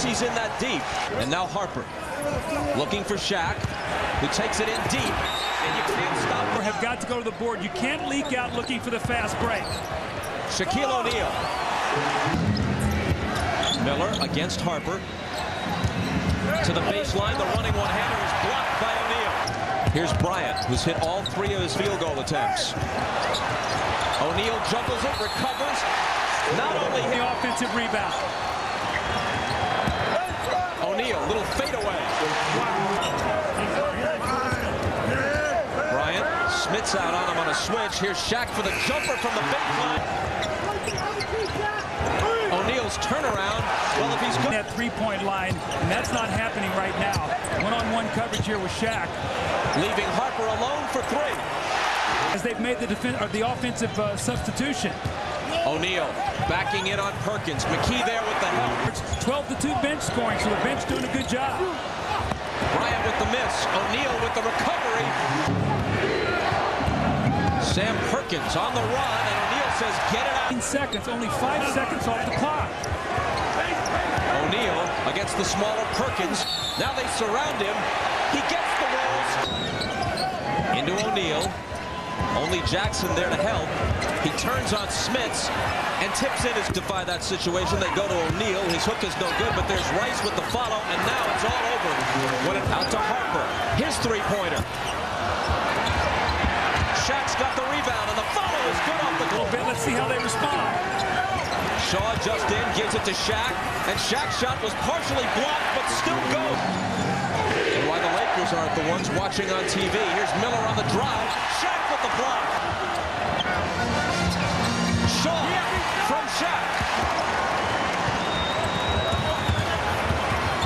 once he's in that deep. And now Harper looking for Shaq, who takes it in deep, and you can't stop. Or have got to go to the board. You can't leak out looking for the fast break. Shaquille O'Neal. Miller against Harper. To the baseline, the running one-hander is blocked by O'Neal. Here's Bryant, who's hit all 3 of his field goal attempts. O'Neal juggles it, recovers. Not only the offensive rebound. O'Neal, little fadeaway. Bryant, Smith's out on him on a switch. Here's Shaq for the jumper from the baseline. O'Neal's turnaround. Well, if he's good. That three-point line, and that's not happening right now. One-on-one coverage here with Shaq. Leaving Harper alone for 3. As they've made the offensive substitution. O'Neal backing in on Perkins. McKee there with the help. It's 12-2 bench scoring, so the bench doing a good job. Bryant with the miss. O'Neal with the recovery. Sam Perkins on the run, and O'Neal says, get it out. 15 seconds, only 5 seconds off the clock. O'Neal against the smaller Perkins. Now they surround him. He gets the rolls. Into O'Neal. Only Jackson there to help. He turns on Smits and tips in. To defy that situation, they go to O'Neal. His hook is no good, but there's Rice with the follow, and now it's all over. When it out to Harper. His three-pointer. Shaq's got the rebound, and the follow is good off the goal. Let's see how they respond. Shaw just in, gives it to Shaq, and Shaq's shot was partially blocked, but still goes. And why the Lakers aren't the ones watching on TV. Here's Miller on the drive. Shaq with the block. Shaw from Shaq.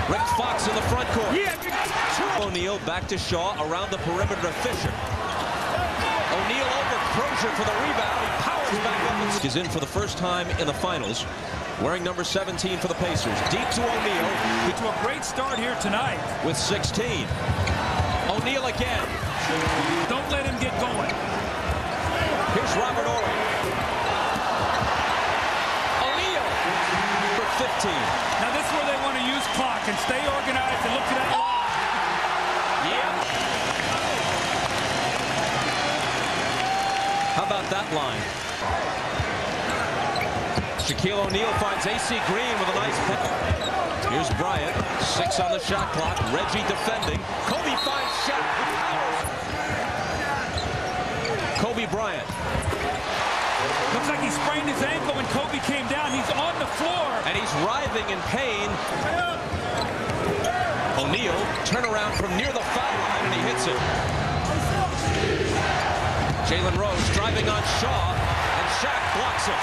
Rick Fox in the front court. O'Neal back to Shaw around the perimeter to Fisher. O'Neal over Crozier for the rebound. He powers back up. He's in for the first time in the finals, wearing number 17 for the Pacers. Deep to O'Neal. To a great start here tonight. With 16. O'Neal again. Don't let him get going. Here's Robert Ory. O'Neal for 15. Now this is where they want to use clock and stay organized and look for that line. How about that line? Shaquille O'Neal finds AC Green with a nice putt. Here's Bryant. 6 on the shot clock. Reggie defending. Kobe finds Shaq. Kobe Bryant. Looks like he sprained his ankle when Kobe came down. He's on the floor. And he's writhing in pain. O'Neal, turnaround from near the foul line, and he hits it. Jalen Rose driving on Shaw, and Shaq blocks it.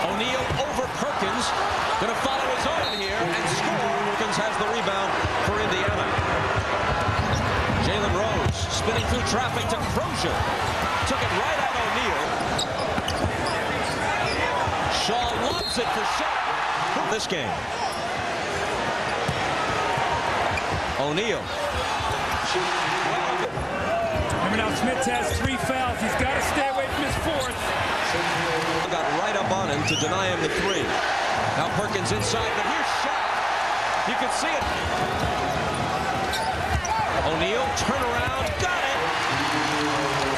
O'Neal over Perkins, going to follow his own here and score. Perkins has the rebound for Indiana. Jalen Rose spinning through traffic to Crozier. Took it right at O'Neal. Shaw lobs it for Shaq. This game. O'Neal. Remember now, Smith has 3 fouls. He's got to stay away from his 4th. Got right up on him to deny him the 3. Now Perkins inside, but here's Shaq. You can see it. O'Neal, turn around, got it.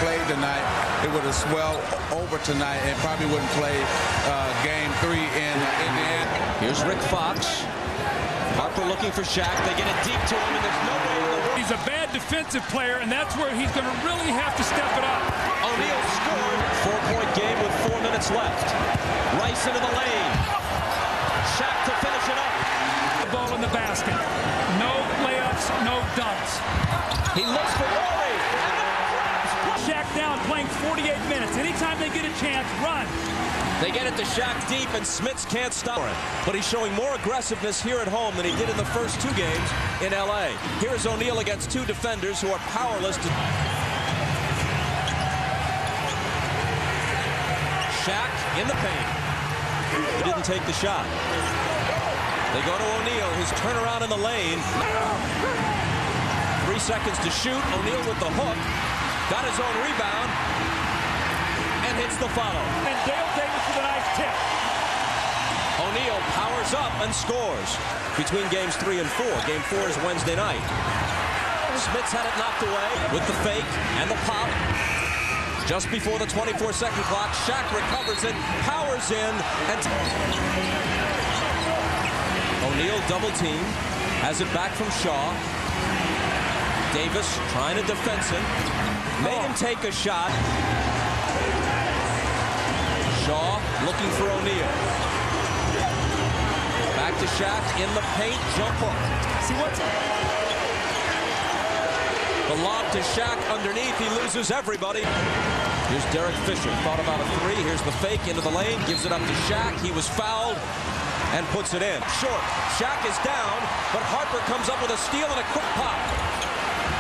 Played tonight, it would have swelled over tonight and probably wouldn't play game 3 in Indiana. Here's Rick Fox. Harper looking for Shaq. They get it deep to him, and there's no way in the world. He's a bad defensive player, and that's where he's going to really have to step it up. O'Neal scored. 4-point game with 4 minutes left. Rice into the lane. Shaq to finish it up. The ball in the basket. No layups, no dunks. He looks for Ory. Shaq down, playing 48 minutes. Anytime they get a chance, run. They get it to Shaq deep, and Smits can't stop him. But he's showing more aggressiveness here at home than he did in the first 2 games in L.A. Here's O'Neal against 2 defenders who are powerless to... Shaq in the paint. He didn't take the shot. They go to O'Neal, his turnaround in the lane. 3 seconds to shoot. O'Neal with the hook. Got his own rebound. And hits the follow. And Dale Davis with a nice tip. O'Neal power. powers up and scores. Between games 3 and 4. Game 4 is Wednesday night. Smits had it knocked away with the fake and the pop. Just before the 24-second clock, Shaq recovers it, powers in, and O'Neal double team, has it back from Shaw. Davis trying to defense him, made him take a shot. Shaw looking for O'Neal. Back to Shaq in the paint, jump hook. See what's the lob to Shaq underneath, he loses everybody. Here's Derek Fisher, thought about a three. Here's the fake into the lane, gives it up to Shaq. He was fouled and puts it in. Short, Shaq is down, but Harper comes up with a steal and a quick pop.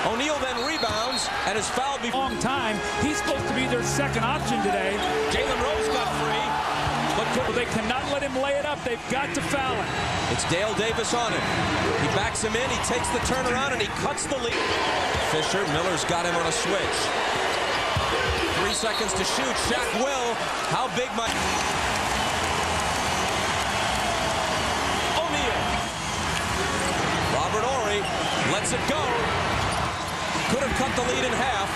O'Neal then rebounds and is fouled before. long time. He's supposed to be their second option today. Jalen Rose got free, but They cannot let him lay it up. They've got to foul him. it's Dale Davis on him. He backs him in, he takes the turnaround, and he cuts the lead. Fisher, Miller's got him on a switch. 3 seconds to shoot. Shaq will. How big might... O'Neal. Robert Horry lets it go. Could have cut the lead in half.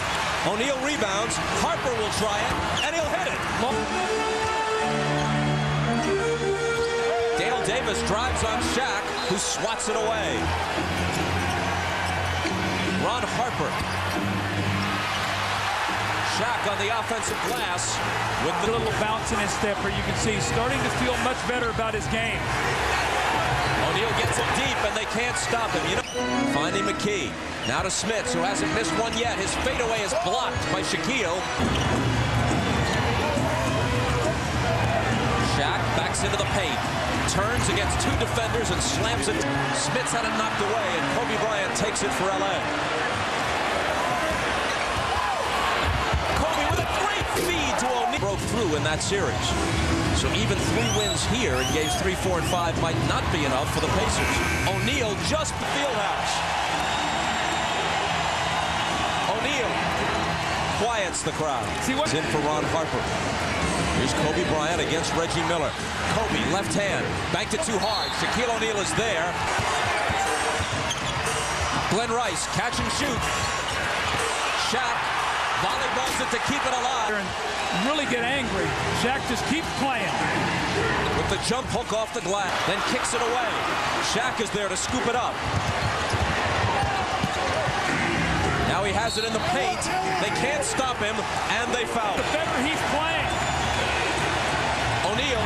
O'Neal rebounds. Harper will try it, and he'll hit it. Dale Davis drives on Shaq, who swats it away. Ron Harper. Shaq on the offensive glass with A little bounce in his step where you can see he's starting to feel much better about his game. O'Neal gets it deep, and they can't stop him. Finding McKee. Now to Smits, who hasn't missed one yet. His fadeaway is blocked by Shaquille. Shaq backs into the paint. Turns against two defenders and slams it. Smits had it knocked away, and Kobe Bryant takes it for LA. Kobe with a great feed to O'Neal. Broke through in that series. So even 3 wins here in games 3, 4, and 5 might not be enough for the Pacers. O'Neal just the fieldhouse. O'Neal quiets the crowd. See what's in for Ron Harper. Here's Kobe Bryant against Reggie Miller. Kobe, left hand, banked it too hard. Shaquille O'Neal is there. Glenn Rice, catch and shoot. Shaq volleyballs it to keep it alive. And really get angry. Shaq just keeps playing. With the jump hook off the glass, then kicks it away. Shaq is there to scoop it up. Now he has it in the paint. They can't stop him, and they foul. The better he's playing. O'Neal.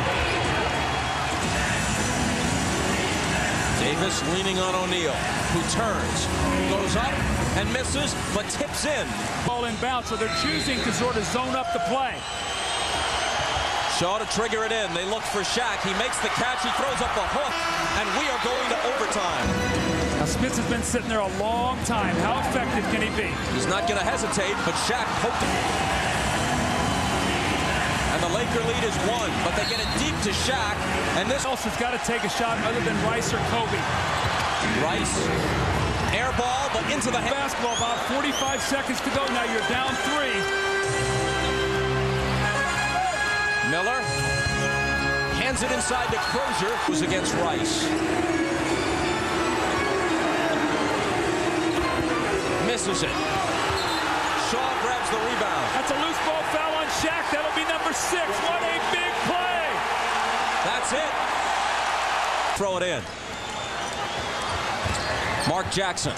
Davis leaning on O'Neal, who turns, goes up and misses, but tips in. Ball in bounds, so they're choosing to sort of zone up the play. Shaw to trigger it in. They look for Shaq. He makes the catch. He throws up a hook, and we are going to overtime. Now, Smits has been sitting there a long time. How effective can he be? He's not going to hesitate, but Shaq poked him. And the Laker lead is 1, but they get it deep to Shaq, and this Else has got to take a shot other than Rice or Kobe. Rice, air ball, but into the Basketball, about 45 seconds to go. Now you're down 3. Miller hands it inside to Crozier, who's against Rice. Misses it. Shaw grabs the rebound. That's a loose ball foul on Shaq. That'll be number 6. What a big play. That's it. Throw it in. Mark Jackson,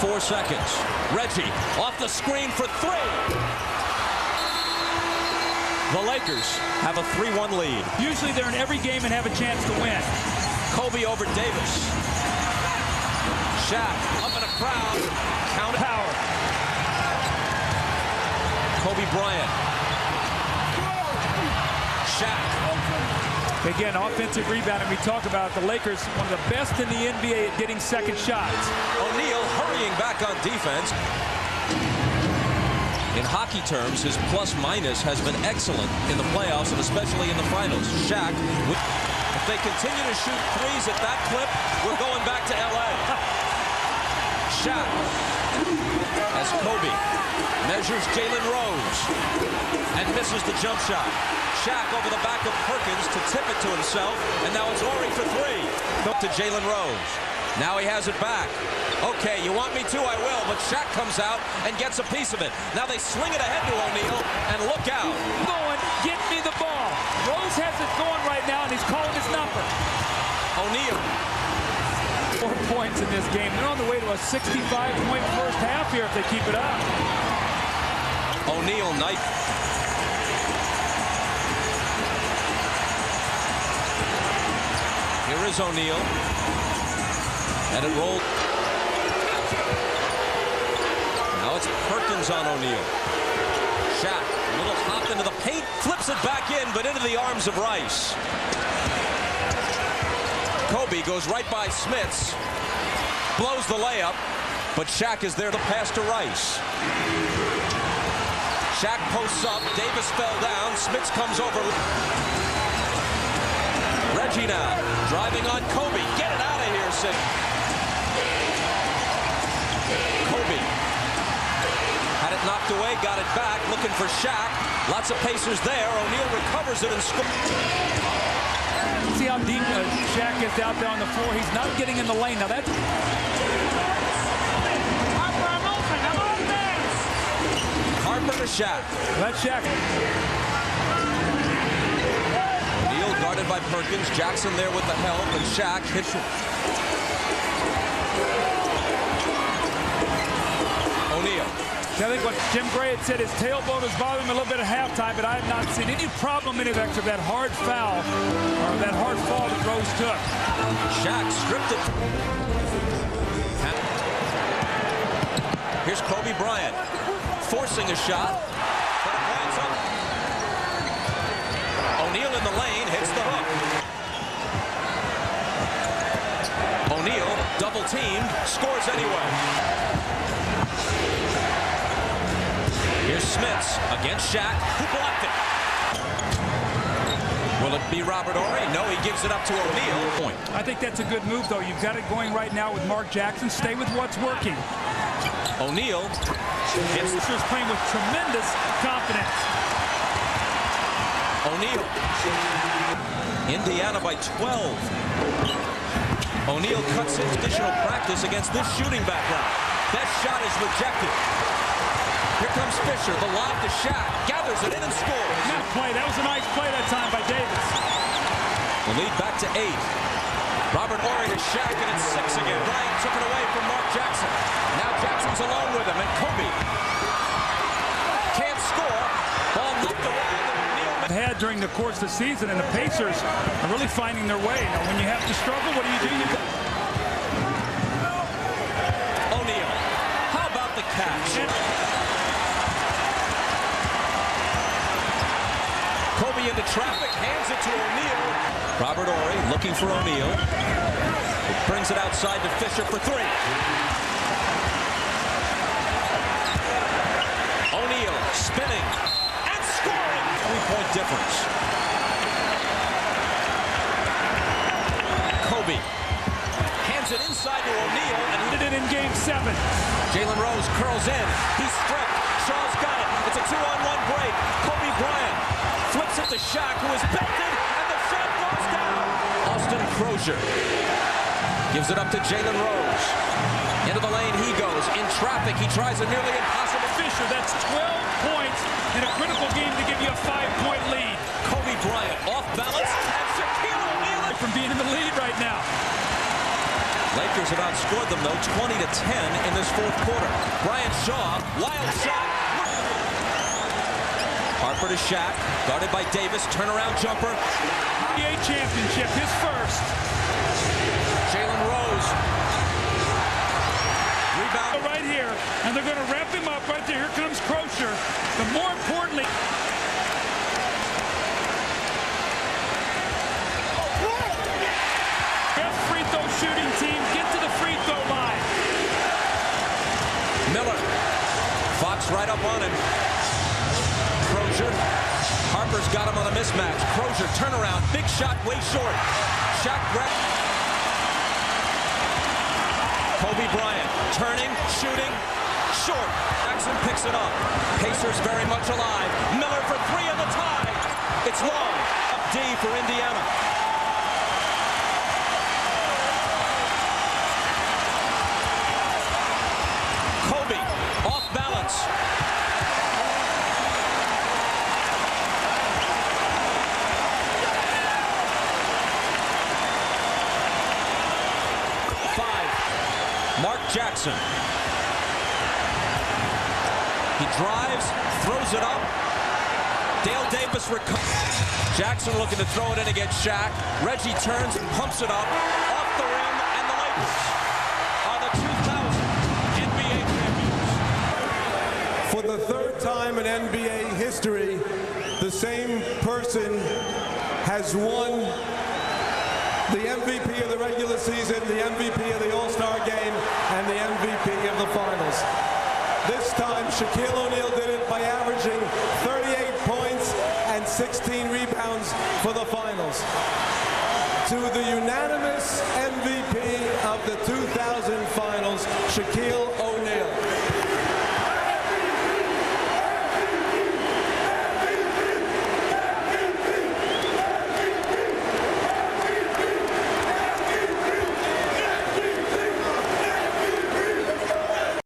4 seconds. Reggie off the screen for 3. The Lakers have a 3-1 lead. Usually they're in every game and have a chance to win. Kobe over Davis. Shaq up in a crowd. Count Power. Kobe Bryant. Shaq. Again, offensive rebounding. We talk about the Lakers, one of the best in the NBA at getting second shots. O'Neal hurrying back on defense. In hockey terms, his plus-minus has been excellent in the playoffs and especially in the finals. Shaq, if they continue to shoot threes at that clip, we're going back to L.A. Shaq as Kobe measures Jalen Rose and misses the jump shot. Shaq over the back of Perkins to tip it to himself, and now it's Horry for three. Up to Jalen Rose. Now he has it back. Okay, you want me to? I will, but Shaq comes out and gets a piece of it. Now they sling it ahead to O'Neal, and look out. Going, get me the ball. Rose has it going right now, and he's calling his number. O'Neal. 4 points in this game. They're on the way to a 65-point first half here if they keep it up. O'Neal, nice. Here is O'Neal. And it rolled. Now it's Perkins on O'Neal. Shaq, a little hop into the paint, flips it back in, but into the arms of Rice. Kobe goes right by Smits, blows the layup, but Shaq is there to pass to Rice. Shaq posts up, Davis fell down, Smits comes over. Reggie now, driving on Kobe, get it out of here, Sid. Kobe had it knocked away, got it back, looking for Shaq. Lots of Pacers there, O'Neal recovers it and scores. See how deep Shaq is out there on the floor. He's not getting in the lane. Now that's... Harper to Shaq. That's Shaq. O'Neal guarded by Perkins. Jackson there with the help, and Shaq hits it. O'Neal. I think what Jim Gray had said, his tailbone was bothering him a little bit at halftime, but I have not seen any problem in it after that hard foul or that hard fall that Rose took. Shaq stripped it. Here's Kobe Bryant forcing a shot, but it lands up. O'Neal in the lane, hits the hook. O'Neal, double teamed, scores anyway. Here's Smits against Shaq, who blocked it. Will it be Robert Horry? No, he gives it up to O'Neal. Point. I think that's a good move, though. You've got it going right now with Mark Jackson. Stay with what's working. O'Neal hits. He's playing with tremendous confidence. O'Neal. Indiana by 12. O'Neal cuts in additional practice against this shooting background. Best shot is rejected. Here comes Fisher, the lob to Shaq, gathers it in and scores. That play, that was a nice play that time by Davis. The lead back to 8. Robert Horry to Shaq, and it's 6 again. Bryant took it away from Mark Jackson. Now Jackson's alone with him, and Kobe can't score. Ball knocked around, and O'Neal had during the course of the season, and the Pacers are really finding their way. Now, when you have to struggle, what do you do? O'Neal, how about the catch? Kobe into traffic, hands it to O'Neal. Robert Horry looking for O'Neal. It brings it outside to Fisher for 3. O'Neal spinning and scoring. 3-point difference. Kobe hands it inside to O'Neal and Did it in Game 7. Jalen Rose curls in. He's stripped. Shaw's got it. It's a 2-on-1 break. Kobe Bryant flips it to Shaq, who is belted, and the shot goes down. Austin Crozier gives it up to Jalen Rose. Into the lane he goes. In traffic, he tries a nearly impossible. Fisher, that's 12 points in a critical game to give you a 5-point lead. Kobe Bryant off balance, and Shaquille O'Neal From being in the lead right now. Lakers have outscored them, though, 20-10 in this fourth quarter. Brian Shaw, wild shot. Harper to Shaq, guarded by Davis, turnaround jumper. NBA championship, his first. Jalen Rose. Rebound. Right here, and they're going to wrap him up right there. Here comes Crozier. But more importantly, best free throw shooting team get to the free throw line. Miller. Fox right up on him. Crozier. Harper's got him on a mismatch. Crozier turnaround. Big shot way short. Shaq grab. Kobe Bryant turning, shooting. short. Jackson picks it up. Pacers very much alive. Miller for three in the tie. It's long. Up D for Indiana. Kobe off balance. Mark Jackson. He drives, throws it up. Dale Davis recovers. Jackson looking to throw it in against Shaq. Reggie turns and pumps it up off the rim, and the Lakers are the 2000 NBA champions. For the third time in NBA history, the same person has won the MVP of the regular season, the MVP of the All-Star game, and the MVP of the finals. This time, Shaquille O'Neal did it by averaging 38 points and 16 rebounds for the finals. To the unanimous MVP of the 2000 finals, Shaquille